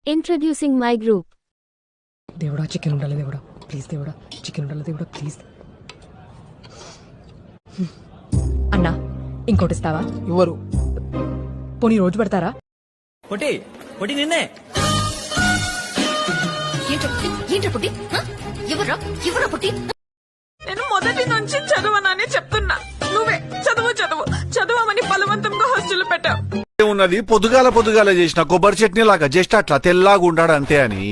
Introducing my group. దేవుడా chicken ఉండాలి దేవుడా ప్లీజ్ దేవుడా చికెన్ ఉండాలి దేవుడా ప్లీజ్ అన్నా ఇంకోటి ఇస్తావా ఎవరు పోనీ రోజు పెడతారా పొట్టి పొట్టి నిన్నే ఏంట్రా పుట్టి ఎవరా పుట్టి నేను మొదటి నుంచి చదవనని చెప్తున్నా నువ్వే చదవమని బలవంతంగా హాస్టల్ పెట్టావు ఉన్నది పొద్దుగాల చేసిన కొబ్బరి చట్నీ లాగా జస్ట్ అట్లా తెల్లాగా ఉండాడు అంతే అని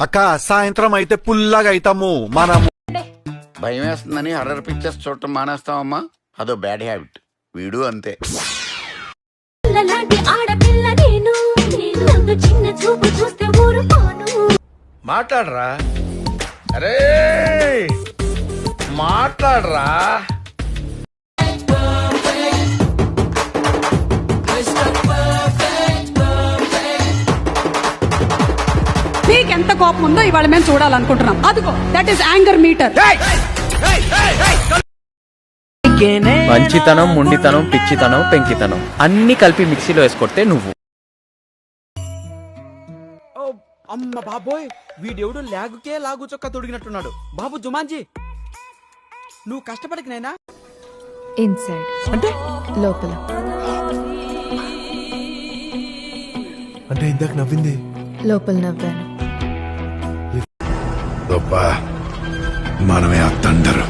అక్క సాయంత్రం అయితే పుల్లాగా అయితాము మనము. భయం వేస్తుందని హర్రర్ పిక్చర్స్ చూడటం మానేస్తామమ్మా, అదో బ్యాడ్ హ్యాబిట్. వీడు అంతే. మాట్లాడరా, అరే మాట్లాడరా. నీకెంత కోపం ఉందో ఇవాళ మేము చూడాలనుకుంటున్నాం. అదిగో దట్ ఈస్ యాంగర్ మీటర్. మంచితనం, ముండితనం, పిచ్చితనం, పెంకితనం అన్ని కలిపి మిక్సీలో వేసుకొడితే నువ్వు. అమ్మ బాబోయ్, వీడెవడు లాగుకే లాగు చొక్క తొడిగినట్టున్నాడు. బాబు జుమాన్జీ, నువ్వు కష్టపడక నైనా. Inside. అంటే లోపల. అంటే ఇందాక నవ్వింది లోపల నవ్వాను. గొప్ప మనమే ఆ తండరు.